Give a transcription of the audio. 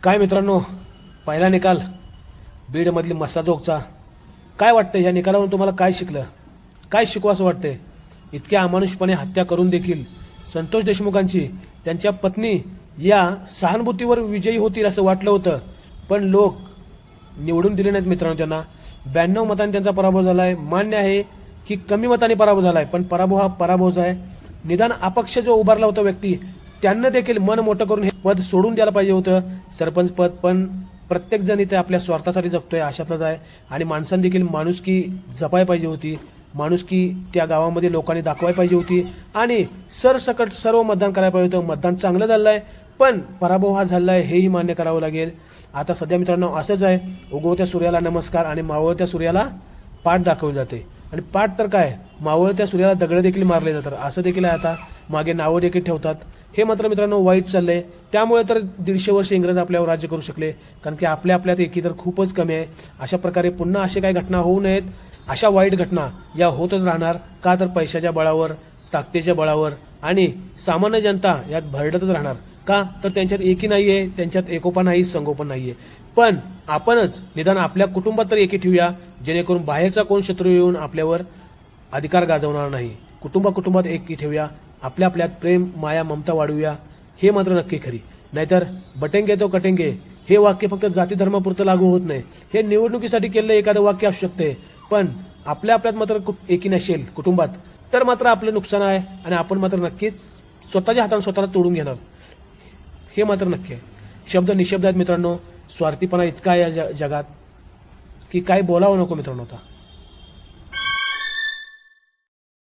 काय मित्रांनो, पहिला निकाल बीडमधली मस्साजोगचा. काय वाटतं या निकालावरून तुम्हाला काय शिकलं, काय शिकू असं वाटतंय? इतक्या अमानुषपणे हत्या करून देखील संतोष देशमुखांची त्यांच्या पत्नी या सहानुभूतीवर विजयी होतील असं वाटलं होतं, पण लोक निवडून दिले नाहीत मित्रांनो. त्यांना 92 मतांनी त्यांचा पराभव झाला आहे. मान्य आहे की कमी मतांनी पराभव झाला आहे, पण पराभव हा पराभवच आहे. निदान अपक्ष जो उभारला होता व्यक्ती त्यांना देखील मन मोठं करून हे पद सोडून द्यायला पाहिजे होतं, सरपंच पद. पण प्रत्येक जण इथे आपल्या स्वार्थासाठी जगतोय अशातलाच आहे. आणि माणसांनी देखील माणुसकी जपाय पाहिजे होती, माणुसकी त्या गावामध्ये लोकांनी दाखवायला पाहिजे होती आणि सरसकट सर्व मतदान करायला पाहिजे होतं. मतदान चांगलं झालं आहे, पण पराभव हा झाला आहे हेही मान्य करावं लागेल. आता सध्या मित्रांनो असंच आहे, उगवत्या सूर्याला नमस्कार आणि मावळत्या सूर्याला पाठ दाखवली जाते. आणि पाठ तर काय, मावळत्या सूर्याला दगड देखील मारले जातात असं देखील आहे. आता मागे नावं देखील ठेवतात. हे मात्र मित्रांनो वाईट चाललंय. त्यामुळे तर 150 वर्ष इंग्रज आपल्यावर राज्य करू शकले, कारण की आपल्यात एकी तर खूपच कमी आहे. अशा प्रकारे पुन्हा अशा काही घटना होऊ नयेत. अशा वाईट घटना या होतच राहणार. का तर पैशाच्या बळावर, ताकदीच्या बळावर आणि सामान्य जनता यात भरडतच राहणार. का तर त्यांच्यात एकी नाही आहे, त्यांच्यात एकोपा नाही, संगोपन नाही आहे. पण आपणच निदान आपल्या कुटुंबात तर एकी ठेवूया, जेणेकरून बाहेरचा कोण शत्रू येऊन आपल्यावर अधिकार गाजवणार नाही. कुटुंबात एकी ठेवूया, आपल्यात प्रेम माया ममता वाढवूया. हे मात्र नक्की खरी. नाहीतर बटेंगे तो कटेंगे हे वाक्य फक्त जाती धर्मापुरतं लागू होत नाही. हे निवडणुकीसाठी केलेलं एखादं वाक्य असू शकते, पण आपल्यात मात्र एकी नसेल कुटुंबात तर मात्र आपलं नुकसान आहे आणि आपण मात्र नक्कीच स्वतःच्या हाताने स्वतःला तोडून घेणार. हे मात्र नक्की आहे. शब्द निशब्द आहेत मित्रांनो. स्वार्थीपणा इतका आहे या जगात की काय बोलावं नको मित्रांनो. आता